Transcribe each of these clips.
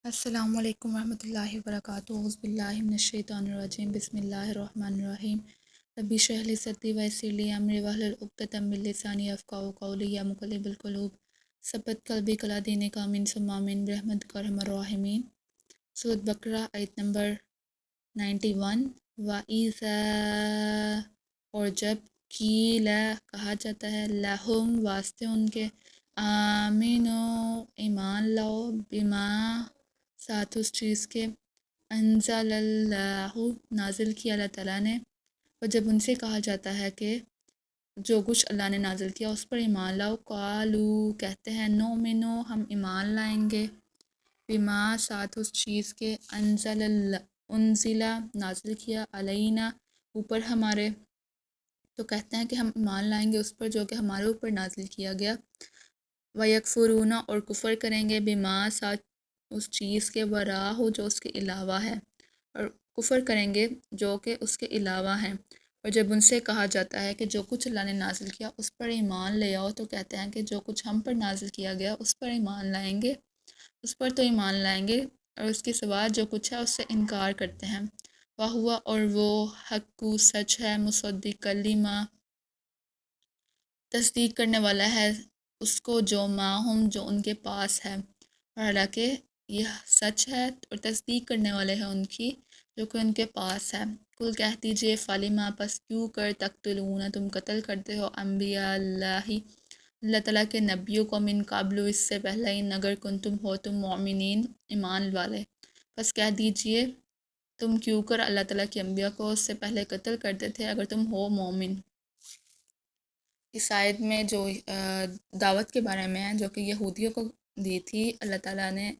السلام علیکم ورحمۃ اللہ وبرکاتہ اعوذ باللہ من الشیطان الرجیم بسم اللہ الرحمن الرحیم ربی اشرح لی صدری ویسر لی امری واحلل عقدۃ من لسانی یفقہوا قولی یا مقلب القلوب ثبت قلبی کلا دین کا من ثم آمین برحمتک ارحم الراحمین۔ سورۃ بقرہ آیت نمبر 91۔ وَإِذَا، اور جب، قیل، کہا جاتا ہے، لہم، واسطے ان کے، آمینو، ایمان لاؤ، بما، ساتھ اس چیز کے، انزل اللہ، نازل کیا اللہ تعالیٰ نے۔ اور جب ان سے کہا جاتا ہے کہ جو کچھ اللہ نے نازل کیا اس پر ایمان لاؤ، قالو، کہتے ہیں، نؤمنو، ہم ایمان لائیں گے، بما، ساتھ اس چیز کے، انزلہ، نازل کیا، علینا، اوپر ہمارے، تو کہتے ہیں کہ ہم ایمان لائیں گے اس پر جو کہ ہمارے اوپر نازل کیا گیا۔ وَيَكْفُرُونَ، اور کفر کریں گے، بما، ساتھ اس چیز کے، وراء، جو اس کے علاوہ ہے، اور کفر کریں گے جو کہ اس کے علاوہ ہیں۔ اور جب ان سے کہا جاتا ہے کہ جو کچھ اللہ نے نازل کیا اس پر ایمان لے آؤ، تو کہتے ہیں کہ جو کچھ ہم پر نازل کیا گیا اس پر ایمان لائیں گے، اس پر تو ایمان لائیں گے، اور اس کے سوا جو کچھ ہے اس سے انکار کرتے ہیں۔ وَهُوَ، اور وہ، حق، سچ ہے، مصدق لما، تصدیق کرنے والا ہے اس کو، جو معہم، جو ان کے پاس ہے، اور حالانکہ یہ سچ ہے اور تصدیق کرنے والے ہیں ان کی جو کہ ان کے پاس ہے۔ کل کہہ دیجئے، فالما، پس کیوں کر، تقتلون، تم قتل کرتے ہو، انبیاء اللہ، اللہ تعالیٰ کے نبیوں کو، من قبل، اس سے پہلے، ان اگر کنتم، ہو تم، مؤمنین، ایمان والے، پس کہہ دیجئے تم کیوں کر اللہ تعالیٰ کے انبیاء کو اس سے پہلے قتل کرتے تھے اگر تم ہو مومن۔ اس آیت میں جو دعوت کے بارے میں ہے جو کہ یہودیوں کو دی تھی، اللہ تعالیٰ نے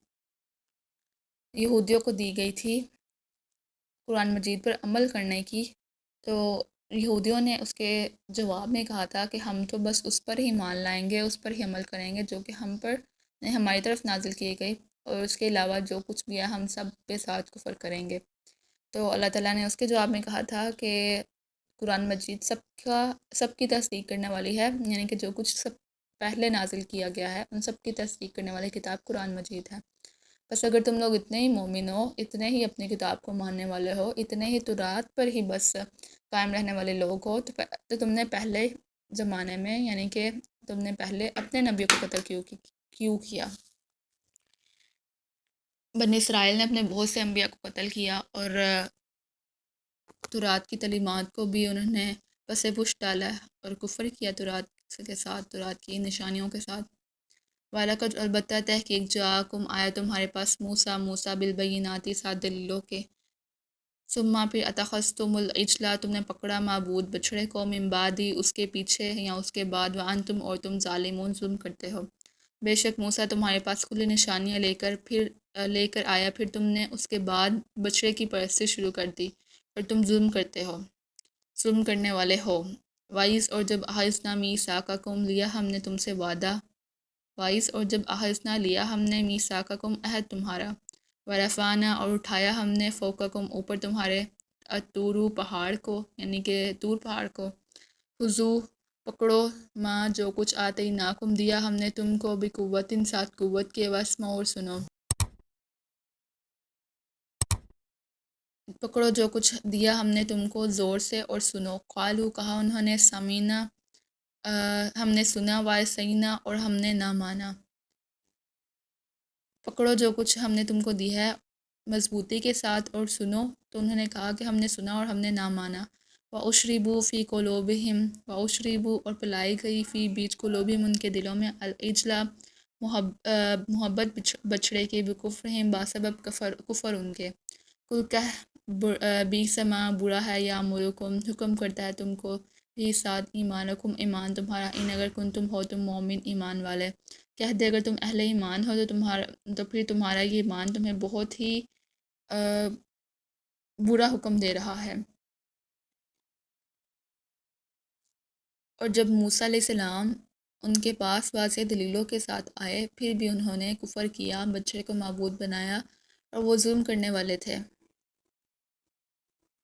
یہودیوں کو دی گئی تھی قرآن مجید پر عمل کرنے کی، تو یہودیوں نے اس کے جواب میں کہا تھا کہ ہم تو بس اس پر ہی مان لائیں گے، اس پر ہی عمل کریں گے جو کہ ہم پر ہماری طرف نازل کی گئی، اور اس کے علاوہ جو کچھ بھی ہے ہم سب کے ساتھ کفر کریں گے۔ تو اللہ تعالیٰ نے اس کے جواب میں کہا تھا کہ قرآن مجید سب کی تصدیق کرنے والی ہے، یعنی کہ جو کچھ سب پہلے نازل کیا گیا ہے ان سب کی تصدیق کرنے والی کتاب قرآن مجید ہے۔ بس اگر تم لوگ اتنے ہی مومن ہو، اتنے ہی اپنی کتاب کو ماننے والے ہو، اتنے ہی تورات پر ہی بس قائم رہنے والے لوگ ہو، تو تم نے پہلے زمانے میں، یعنی کہ تم نے پہلے اپنے نبی کو قتل کیوں کیا؟ بنی اسرائیل نے اپنے بہت سے انبیاء کو قتل کیا، اور تورات کی تعلیمات کو بھی انہوں نے پس پشت ڈالا اور کفر کیا تورات کے ساتھ، تورات کی نشانیوں کے ساتھ۔ وَلَقَدْ، البتہ تحقیق، جاءکم، آیا تمہارے پاس، موسیٰ بالبینات، ساتھ دلیلوں کے، ثم، پھر، اتخذتم العجل، تم نے پکڑا معبود بچھڑے کو، من بعدی، اس کے پیچھے یا اس کے بعد، وانتم، اور تم، ظالمون، ظلم کرتے ہو۔ بے شک موسیٰ تمہارے پاس کلی نشانیاں لے کر آیا، پھر تم نے اس کے بعد بچڑے کی پرستی شروع کر دی، اور تم ظلم کرتے ہو، ظلم کرنے والے ہو۔ وائس، اور جب اخذنا میثاقکم، لیا ہم نے تم سے وعدہ، وائس، اور جب اخذنا، لیا ہم نے، میثاقکم، عہد تمہارا، ورفعنا، اور اٹھایا ہم نے، فوقکم، اوپر تمہارے، الطور، پہاڑ کو، یعنی کہ طور پہاڑ کو، خذوا، پکڑو، ما، جو کچھ، آتیناکم، دیا ہم نے تم کو، بقوت، ساتھ قوت کے، واسمعوا، اور سنو، پکڑو جو کچھ دیا ہم نے تم کو زور سے اور سنو۔ قالوا، کہا انہوں نے، سمینا، ہم نے سنا، وعصینا، اور ہم نے نہ مانا۔ پکڑو جو کچھ ہم نے تم کو دی ہے مضبوطی کے ساتھ اور سنو، تو انہوں نے کہا کہ ہم نے سنا اور ہم نے نہ مانا۔ وَأُشْرِبُوا فِي قُلُوبِهِمْ، وَأُشْرِبُوا، اور پلائی گئی، فی، بیچ، قُلُوبِهِمْ، ان کے دلوں میں، العجل، محبت بچھڑے کی، بکفرہم، باسبب کفر ان کے۔ کل کہہ، بیس ما، برا ہے، یامرکم، حکم کرتا ہے تم کو، بھی، ساتھ، ایمانکم، ایمان تمہارا، ان اگر کنتم، ہو تم، مومن، ایمان والے۔ کہہ دے اگر تم اہل ایمان ہو تو پھر تمہارا یہ ایمان تمہیں بہت ہی برا حکم دے رہا ہے۔ اور جب موسیٰ علیہ السلام ان کے پاس واضح دلیلوں کے ساتھ آئے، پھر بھی انہوں نے کفر کیا، بچے کو معبود بنایا، اور وہ ظلم کرنے والے تھے۔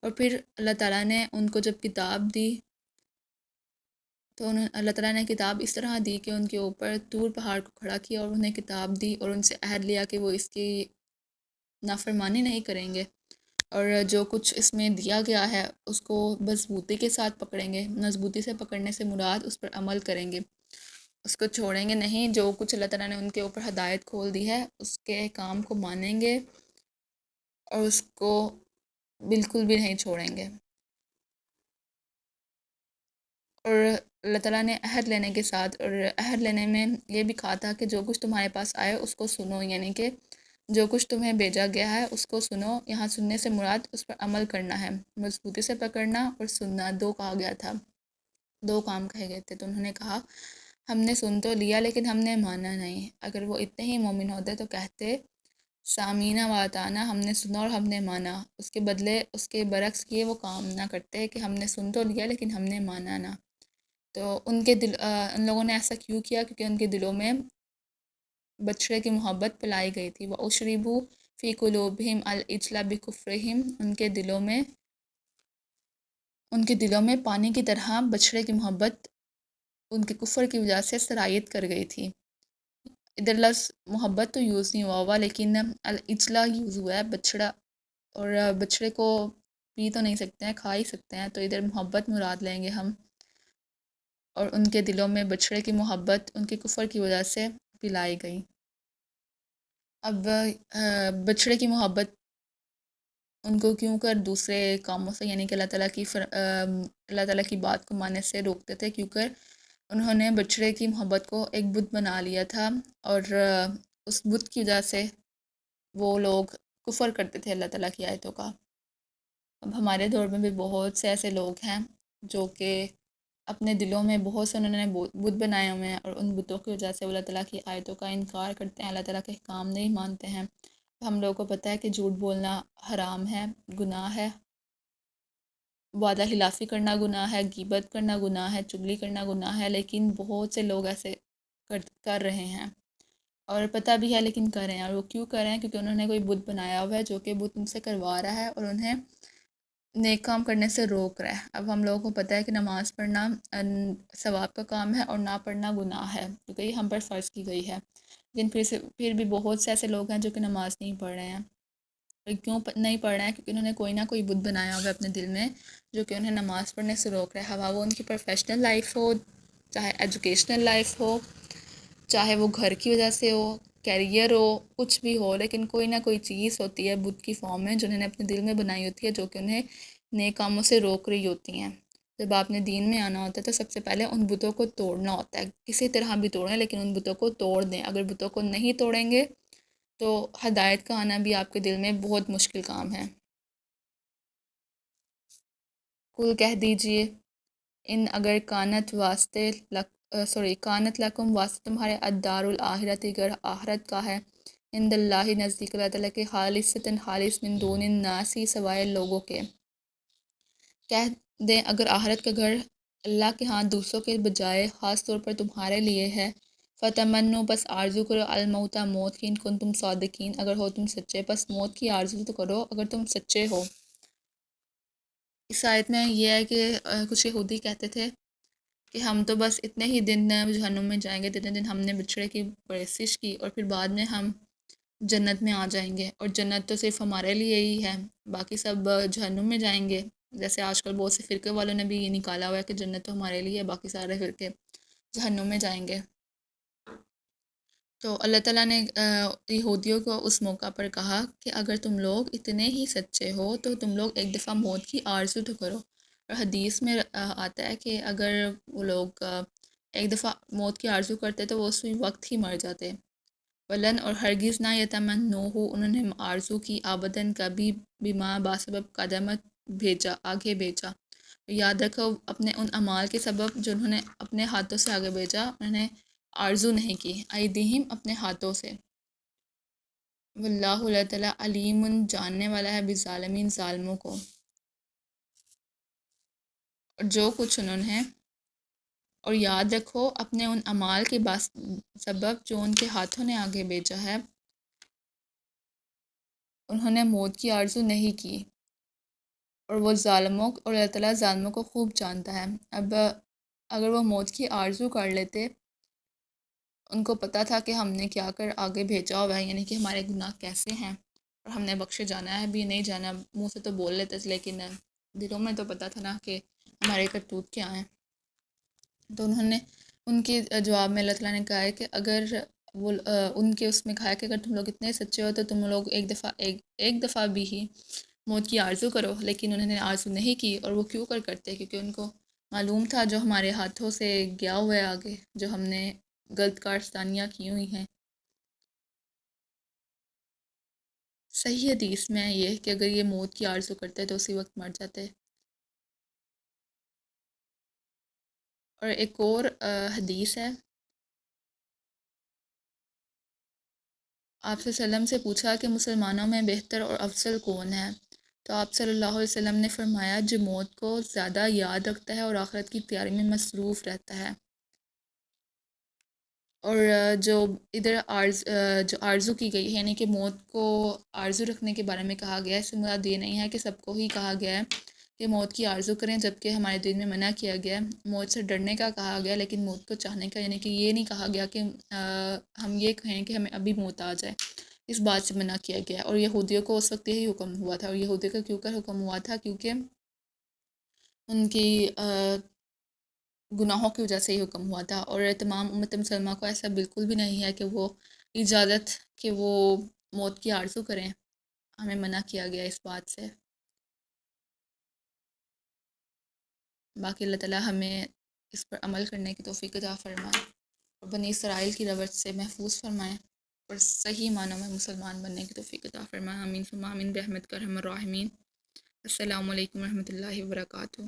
اور پھر اللہ تعالیٰ نے ان کو جب کتاب دی، تو اللہ تعالیٰ نے کتاب اس طرح دی کہ ان کے اوپر طور پہاڑ کو کھڑا کیا اور انہیں کتاب دی، اور ان سے عہد لیا کہ وہ اس کی نافرمانی نہیں کریں گے، اور جو کچھ اس میں دیا گیا ہے اس کو مضبوطی کے ساتھ پکڑیں گے۔ مضبوطی سے پکڑنے سے مراد اس پر عمل کریں گے، اس کو چھوڑیں گے نہیں۔ جو کچھ اللہ تعالیٰ نے ان کے اوپر ہدایت کھول دی ہے اس کے کام کو مانیں گے اور اس کو بالکل بھی نہیں چھوڑیں گے۔ اور اللہ تعالیٰ نے عہد لینے کے ساتھ، اور عہد لینے میں یہ بھی کہا تھا کہ جو کچھ تمہارے پاس آئے اس کو سنو، یعنی کہ جو کچھ تمہیں بھیجا گیا ہے اس کو سنو۔ یہاں سننے سے مراد اس پر عمل کرنا ہے، مضبوطی سے پکڑنا اور سننا، دو کہا گیا تھا، دو کام کہے گئے تھے۔ تو انہوں نے کہا ہم نے سن تو لیا لیکن ہم نے مانا نہیں۔ اگر وہ اتنے ہی مومن ہوتے تو کہتے سامعین و اطعنا، ہم نے سنا اور ہم نے مانا۔ اس کے بدلے اس کے برعکس کیے وہ کام نہ کرتے کہ ہم نے سن تو لیا لیکن ہم نے مانا نہ۔ تو ان لوگوں نے ایسا کیوں کیا؟ کیونکہ ان کے دلوں میں بچڑے کی محبت پلائی گئی تھی۔ وَأُشْرِبُوا فِي قُلُوبِهِمْ الْعِجْلَ بِكُفْرِهِمْ، ان کے دلوں میں پانی کی طرح بچڑے کی محبت ان کے کفر کی وجہ سے سرایت کر گئی تھی۔ ادھر لفظ محبت تو یوز نہیں ہوا ہوا، لیکن العجلہ یوز ہوا ہے، بچڑا، اور بچڑے کو پی تو نہیں سکتے ہیں، کھا ہی سکتے ہیں، تو ادھر محبت مراد لیں گے ہم۔ اور ان کے دلوں میں بچڑے کی محبت ان کے کفر کی وجہ سے پلائی گئی۔ اب بچڑے کی محبت ان کو کیوں کر دوسرے کاموں سے، یعنی کہ اللہ تعالیٰ کی بات کو ماننے سے روکتے تھے؟ کیونکہ انہوں نے بچڑے کی محبت کو ایک بت بنا لیا تھا، اور اس بت کی وجہ سے وہ لوگ کفر کرتے تھے اللہ تعالیٰ کی آیتوں کا۔ اب ہمارے دور میں بھی بہت سے ایسے لوگ ہیں جو کہ اپنے دلوں میں بہت سے انہوں نے بت بنائے ہوئے ہیں، اور ان بتوں کی وجہ سے اللہ تعالیٰ کی آیتوں کا انکار کرتے ہیں، اللہ تعالیٰ کے احکام نہیں مانتے ہیں۔ ہم لوگوں کو پتہ ہے کہ جھوٹ بولنا حرام ہے، گناہ ہے، وعدہ خلافی کرنا گناہ ہے، غیبت کرنا گناہ ہے، چغلی کرنا گناہ ہے، لیکن بہت سے لوگ ایسے کر رہے ہیں، اور پتہ بھی ہے لیکن کر رہے ہیں۔ اور وہ کیوں کر رہے ہیں؟ کیونکہ انہوں نے کوئی بت بنایا ہوا ہے جو کہ بت ان سے کروا رہا ہے اور انہیں نیک کام کرنے سے روک رہا ہے۔ اب ہم لوگوں کو پتہ ہے کہ نماز پڑھنا ثواب کا کام ہے اور نہ پڑھنا گناہ ہے، کیونکہ یہ ہم پر فرض کی گئی ہے، لیکن پھر بھی بہت سے ایسے لوگ ہیں جو کہ نماز نہیں پڑھ رہے ہیں۔ کیوں نہیں پڑھ رہے ہیں؟ کیونکہ انہوں نے کوئی نہ کوئی بت بنایا ہوا ہے اپنے دل میں جو کہ انہیں نماز پڑھنے سے روک رہا ہے، ہوا وہ ان کی پروفیشنل لائف ہو، چاہے ایجوکیشنل لائف ہو، چاہے وہ گھر کی وجہ سے ہو، کیریئر ہو، کچھ بھی ہو، لیکن کوئی نہ کوئی چیز ہوتی ہے بت کی فارم میں جو انہوں نے اپنے دل میں بنائی ہوتی ہے، جو کہ انہیں نیک کاموں سے روک رہی ہوتی ہیں۔ جب آپ نے دین میں آنا ہوتا ہے تو سب سے پہلے ان بتوں کو توڑنا ہوتا ہے، کسی طرح بھی توڑیں لیکن ان بتوں کو توڑ دیں۔ اگر بتوں کو نہیں توڑیں گے تو ہدایت کا آنا بھی آپ کے دل میں بہت مشکل کام ہے۔ کل کہہ دیجئے ان اگر کانت لکم واسطے تمہارے الدار الآخرت، اگر آخرت کا ہے، عند اللہ نزدیک اللہ تعالیٰ کے، خالصتاً خالص، من دون الناس، سوائے لوگوں کے۔ کہہ دیں اگر آخرت کا گھر اللہ کے ہاں دوسروں کے بجائے خاص طور پر تمہارے لیے ہے، فتمنوا، بس آرزو کرو، الموت، موت کی، ان کنتم صادقین، اگر ہو تم سچے، بس موت کی آرزو تو کرو اگر تم سچے ہو۔ اس آیت میں یہ ہے کہ کچھ یہودی کہتے تھے کہ ہم تو بس اتنے ہی دن جہنم میں جائیں گے جتنے دن ہم نے بچھڑے کی پرستش کی، اور پھر بعد میں ہم جنت میں آ جائیں گے، اور جنت تو صرف ہمارے لیے ہی ہے، باقی سب جہنم میں جائیں گے۔ جیسے آج کل بہت سے فرقے والوں نے بھی یہ نکالا ہوا ہے کہ جنت تو ہمارے لیے ہے، باقی سارے فرقے جہنم میں جائیں گے۔ تو اللہ تعالیٰ نے یہودیوں کو اس موقع پر کہا کہ اگر تم لوگ اتنے ہی سچے ہو تو تم لوگ ایک دفعہ موت کی آرزو تو کرو۔ اور حدیث میں آتا ہے کہ اگر وہ لوگ ایک دفعہ موت کی آرزو کرتے تو وہ اسی وقت ہی مر جاتے۔ ولن، اور ہرگز نہ، یتمنوہ، انہوں نے آرزو کی، آبداً، کبھی، بما، باسبب، قدمت، بھیجا، آگے بھیجا۔ یاد رکھو اپنے ان اعمال کے سبب جو انہوں نے اپنے ہاتھوں سے آگے بھیجا، انہوں نے آرزو نہیں کی، ایدیہم، اپنے ہاتھوں سے۔ واللہ، اللہ تعالیٰ، علیم، جاننے والا ہے، بالظالمین، ظالموں کو۔ اور جو کچھ انہوں نے، اور یاد رکھو اپنے ان اعمال کے سبب جو ان کے ہاتھوں نے آگے بھیجا ہے، انہوں نے موت کی آرزو نہیں کی، اور وہ ظالموں، اور اللہ تعالیٰ ظالموں کو خوب جانتا ہے۔ اب اگر وہ موت کی آرزو کر لیتے، ان کو پتہ تھا کہ ہم نے کیا کر آگے بھیجا ہوا ہے، یعنی کہ ہمارے گناہ کیسے ہیں، اور ہم نے بخشے جانا ہے بھی نہیں جانا، منہ سے تو بول لیتے تھے لیکن دلوں میں تو پتہ تھا نا کہ ہمارے کرتوت کیا ہیں۔ تو انہوں نے ان کے جواب میں اللہ تعالیٰ نے کہا ہے کہ اگر وہ ان کے اس میں کہا ہے کہ اگر تم لوگ اتنے سچے ہو تو تم لوگ ایک دفعہ بھی ہی موت کی آرزو کرو، لیکن انہوں نے آرزو نہیں کی، اور وہ کیوں کرتے کیونکہ ان کو معلوم تھا جو ہمارے ہاتھوں سے گیا ہوا ہے آگے، جو ہم نے غلط کارستانیاں کی ہوئی ہیں۔ صحیح حدیث میں یہ کہ اگر یہ موت کی آرزو کرتے تو اسی وقت مر جاتے۔ اور ایک اور حدیث ہے، آپ صلی اللہ علیہ وسلم سے پوچھا کہ مسلمانوں میں بہتر اور افضل کون ہے؟ تو آپ صلی اللہ علیہ وسلم نے فرمایا جو موت کو زیادہ یاد رکھتا ہے اور آخرت کی تیاری میں مصروف رہتا ہے۔ اور جو ادھر جو آرزو کی گئی ہے یعنی کہ موت کو آرزو رکھنے کے بارے میں کہا گیا ہے، اس سے مراد یہ نہیں ہے کہ سب کو ہی کہا گیا ہے کہ موت کی آرزو کریں، جبکہ ہمارے دین میں منع کیا گیا ہے۔ موت سے ڈرنے کا کہا گیا لیکن موت کو چاہنے کا، یعنی کہ یہ نہیں کہا گیا کہ ہم یہ کہیں کہ ہمیں ابھی موت آ جائے، اس بات سے منع کیا گیا ہے۔ اور یہودیوں کو اس وقت یہی حکم ہوا تھا، اور یہودیوں کا کیوں کر حکم ہوا تھا؟ کیونکہ ان کی گناہوں کی وجہ سے ہی حکم ہوا تھا، اور تمام امت مسلمہ کو ایسا بالکل بھی نہیں ہے کہ وہ اجازت کہ وہ موت کی آرزو کریں، ہمیں منع کیا گیا اس بات سے۔ باقی اللہ تعالیٰ ہمیں اس پر عمل کرنے کی توفیق عطا فرمائے، اور بنی اسرائیل کی روش سے محفوظ فرمائے، اور صحیح معنوں میں مسلمان بننے کی توفیق عطا فرمائے۔ آمین ثم آمین برحمتک ارحم الراحمین۔ السلام علیکم ورحمۃ اللہ وبرکاتہ۔